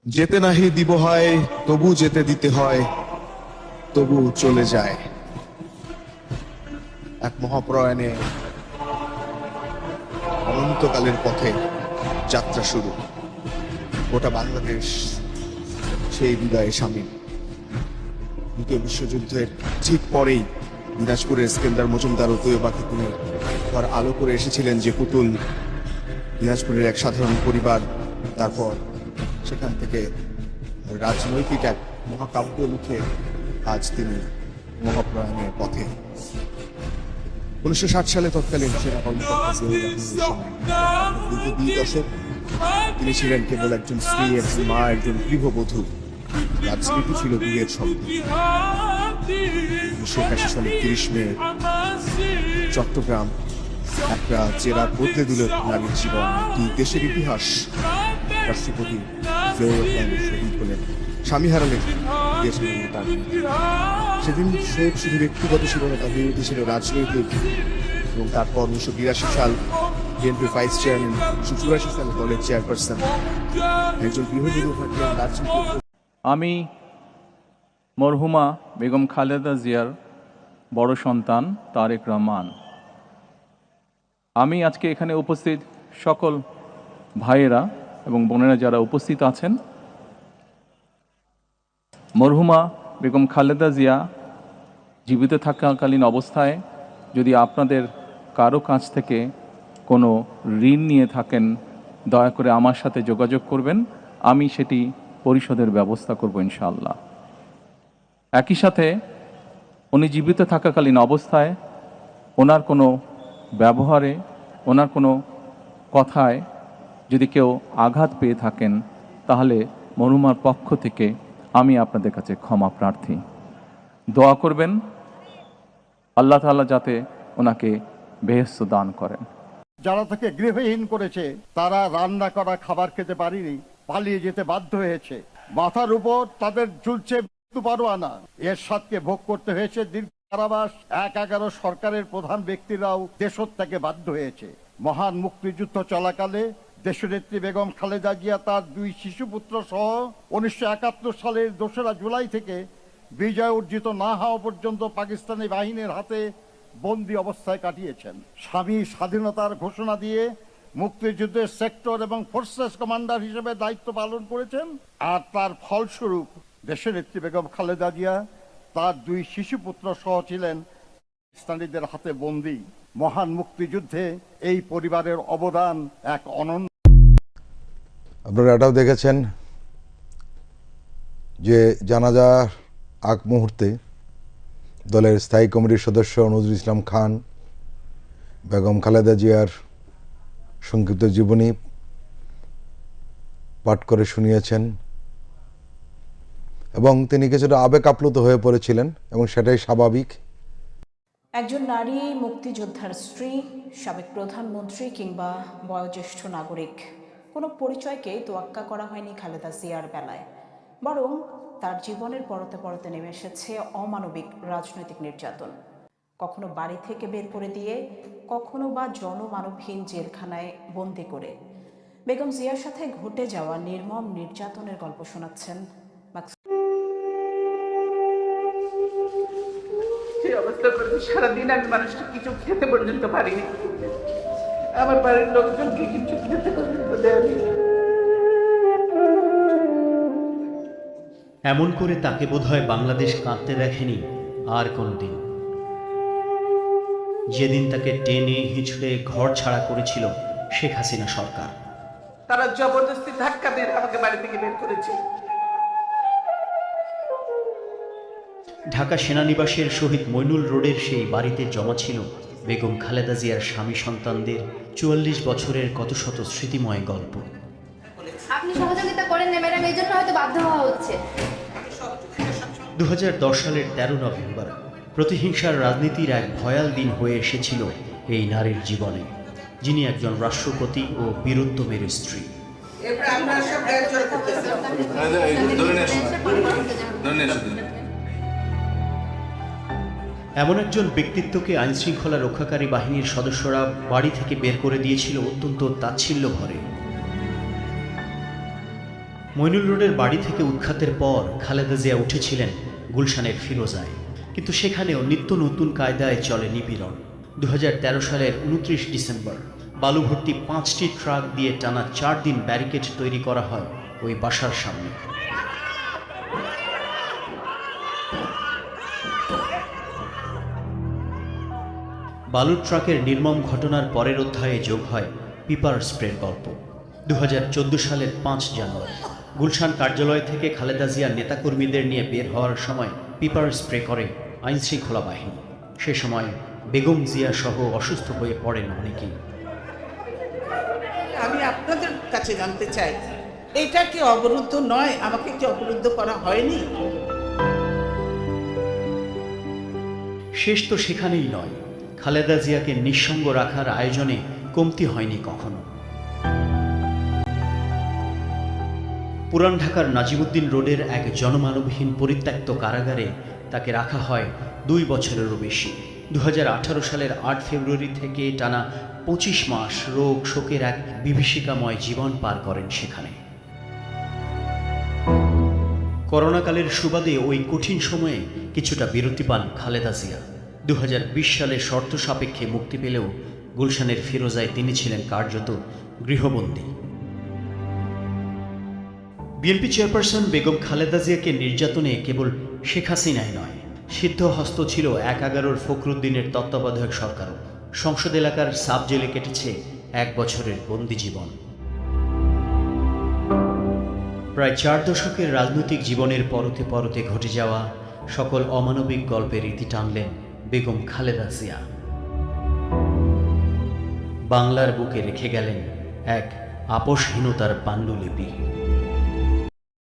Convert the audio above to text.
যেতে নাহি দিব হয়, তবু যেতে দিতে হয়, তবু চলে যায়। এক মহাপ্রয়াণে অনন্তকালের পথে যাত্রা শুরু। গোটা বাংলাদেশ সেই বিদায়ে সামিল। দ্বিতীয় বিশ্বযুদ্ধের ঠিক পরেই দিনাজপুরের ইস্কেন্দার মজুমদার ও তৈয়বা খাতুনের ঘর আলো করে এসেছিলেন যে পুতুল, দিনাজপুরের এক সাধারণ পরিবার। তারপর সেখান থেকে রাজনৈতিক এক মহাকাব্য লিখে আজ তিনি মহাপ্রয়াণের পথে। 1960 সালে তৎকালীন সেনা কর্মকর্তা জিয়াউর রহমানের সময় দীর্ঘ 2 দশক তিনি ছিলেন কেবল একজন স্ত্রী, একজন মা, একজন গৃহবধূ। রাজনীতি ছিল বিয়ের শব্দ। 1981 সালে 30 মে চট্টগ্রাম একটা চেরা বদলে দিল নারীর জীবন। কি দেশের ইতিহাস! রাষ্ট্রপতি জিয়াউর রহমান শহীদ হলেন, স্বামী হারালেন, দেশ হারালেন তার। সেদিন শোক শুধু ব্যক্তিগত ছিল না, তার বিরোধী ছিল রাজনৈতিক। এবং তারপর 1982 সাল বিএনপি ভাইস চেয়ারম্যান, 1984 সালে দলের চেয়ারপারসন, একজন গৃহবধূ থাকলেন রাজনীতি। আমি মরহুমা বেগম খালেদা জিয়ার বড় সন্তান তারেক রহমান। আমি আজকে এখানে উপস্থিত সকল ভাইয়েরা এবং বোনেরা যারা উপস্থিত আছেন, মরহুমা বেগম খালেদা জিয়া জীবিত থাকাকালীন অবস্থায় যদি আপনাদের কারো কাছ থেকে কোনো ঋণ নিয়ে থাকেন, দয়া করে আমার সাথে যোগাযোগ করবেন, আমি সেটি পরিশোধের ব্যবস্থা করব ইনশাআল্লাহ। একই সাথে উনি জীবিত থাকাকালীন অবস্থায় ওনার কোনো ব্যবহারে, ওনার কোনো কথায় যদি কেউ আঘাত পেয়ে থাকেন, তাহলে মরহুমার পক্ষ থেকে আমি আপনাদের কাছে ক্ষমা প্রার্থী। দোয়া করবেন আল্লাহ তাআলা যাতে ওনাকে বেহেশত দান করেন। যারা তাকে গৃহহীন করেছে তারা রান্না করা খাবার খেতে পারেনি, পালিয়ে যেতে বাধ্য হয়েছে। মাথার উপর তাদের ঝুলছে মৃত্যু পরোয়ানা। এর সাথে ভোগ করতে হয়েছে দীর্ঘ কারাবাস। 11 সরকারের প্রধান ব্যক্তিরাও দেশত্যাগে বাধ্য হয়েছে। মহান মুক্তিযুদ্ধ চলাকালে দেশনেত্রী বেগম খালেদা জিয়া তার 2 শিশুপুত্র সহ 1971 সালের 2রা জুলাই থেকে বিজয় অর্জিত না হওয়া পর্যন্ত পাকিস্তানি বাহিনীর হাতে বন্দী অবস্থায় কাটিয়েছেন। স্বামী স্বাধীনতার ঘোষণা দিয়ে মুক্তিযুদ্ধের সেক্টর এবং ফোর্সেস কমান্ডার হিসেবে দায়িত্ব পালন করেছেন। আর তার ফলস্বরূপ দেশনেত্রী বেগম খালেদা জিয়া তার 2 শিশুপুত্র সহ ছিলেন পাকিস্তানিদের হাতে বন্দী। মহান মুক্তিযুদ্ধে এই পরিবারের অবদান এক অনন্য। আপনারা এটাও দেখেছেন যে জানাজার আগ মুহূর্তে দলের স্থায়ী কমিটির সদস্য নজরুল ইসলাম খান বেগম খালেদা জিয়ার সংক্ষিপ্ত জীবনী পাঠ করে শুনিয়েছেন এবং তিনি কিছুটা আবেগ আপ্লুত হয়ে পড়েছিলেন এবং সেটাই স্বাভাবিক। একজন নারী মুক্তিযোদ্ধার স্ত্রী, সাবেক প্রধানমন্ত্রী কিংবা বয়োজ্যেষ্ঠ নাগরিক, কোনো পরিচয়কে তোয়াক্কা করা হয়নি খালেদা জিয়ার বেলায়, বরং তার জীবনের পরতে পরতে নেমে এসেছে অমানবিক রাজনৈতিক নির্যাতন। কখনো বাড়ি থেকে বের করে দিয়ে, কখনো বা জনমানবহীন জেলখানায় বন্দি করে বেগম জিয়ার সাথে ঘটে যাওয়া নির্মম নির্যাতনের গল্প শোনাচ্ছেন। সেই অবস্থা করে সারাদিন আমি মানুষটা কিছু খেতে পর্যন্ত পারিনি। আমার বাড়ির লোকজনকে কিছু খেতে পর্যন্ত দেয়নি। এমন করে তাকে বোধহয় বাংলাদেশ কাঁদতে দেখেনি আর কোনোদিন। যেদিন তাকে টেনে হিঁচড়ে ঘর ছাড়া করেছিল শেখ হাসিনা সরকার, তারা জবরদস্তি ধাক্কা দিয়ে আমাকে বাড়ি থেকে বের করেছে। ঢাকা সেনানিবাসের শহীদ মইনুল রোডের সেই বাড়িতে জমা ছিল বেগম খালেদা জিয়ার স্বামী সন্তানদের 44 বছরের কত শত স্মৃতিময় গল্প। আপনি সহযোগিতা করেন না ম্যাডাম, এই জন্য হয়তো বাধ্য হওয়া হচ্ছে। 2010 সালের 13 নভেম্বর প্রতিহিংসার রাজনীতির এক ভয়াল দিন হয়ে এসেছিল এই নারীর জীবনে, যিনি একজন রাষ্ট্রপতি ও বীরোত্তমের স্ত্রী। এমন একজন ব্যক্তিত্বকে আইনশৃঙ্খলা রক্ষাকারী বাহিনীর সদস্যরা বাড়ি থেকে বের করে দিয়েছিল অত্যন্ত তাচ্ছিল্য ভরে। মইনুল রোডের বাড়ি থেকে উৎখাতের পর খালেদা জিয়া উঠেছিলেন গুলশানের ফিরোজায়, কিন্তু সেখানেও নিত্য নতুন কায়দায় চলে নিপীড়ন। 2013 সালের 29 ডিসেম্বর বালু ভর্তি 5টি ট্রাক দিয়ে টানা 4 দিন ব্যারিকেড তৈরি করা হয় ওই বাসার সামনে। বালুর ট্রাকের নির্মম ঘটনার পরের অধ্যায়ে যোগ হয় পিপার স্প্রের গল্প। 2014 সালের 5 জানুয়ারি গুলশান কার্যালয় থেকে খালেদা জিয়া নেতাকর্মীদের নিয়ে বের হওয়ার সময় পিপার স্প্রে করে আইনশৃঙ্খলা বাহিনী। সে সময় বেগম জিয়া সহ অসুস্থ হয়ে পড়েন অনেকেই। আমি আপনাদের কাছে জানতে চাই, এটা কি অবরুদ্ধ নয়? আমাকে কি অবরুদ্ধ করা হয়নি? শেষ তো সেখানেই নয়, খালেদা জিয়াকে নিঃসঙ্গ রাখার আয়োজনে কমতি হয়নি কখনো। পুরান ঢাকার নাজিমুদ্দিন রোডের এক জনমানবহীন পরিত্যক্ত কারাগারে তাকে রাখা হয় 2 বছরেরও বেশি। 2018 সালের 8 ফেব্রুয়ারি থেকে টানা 25 মাস রোগ শোকের এক বিভীষিকাময় জীবন পার করেন সেখানে। করোনাকালের সুবাদে ওই কঠিন সময়ে কিছুটা বিরতি পান খালেদা জিয়া। 2020 সালে শর্ত সাপেক্ষে মুক্তি পেলেও গুলশানের ফিরোজায় তিনি ছিলেন কার্যত গৃহবন্দী। বিএনপি চেয়ারপারসন বেগম খালেদা জিয়াকে নির্যাতনে কেবল শেখ হাসিনাই নয়, সিদ্ধহস্ত ছিল 11-11 ফখরুদ্দিনের তত্ত্বাবধায়ক সরকারও। সংসদ এলাকার সাব জেলে কেটেছে 1 বছরের বন্দি জীবন। প্রায় 4 দশকের রাজনৈতিক জীবনের পরতে পরতে ঘটে যাওয়া সকল অমানবিক গল্পের ইতি টানলেন বেগম খালেদা জিয়া। বাংলার বুকে রেখে গেলেন এক আপসহীনতার পাণ্ডুলিপি।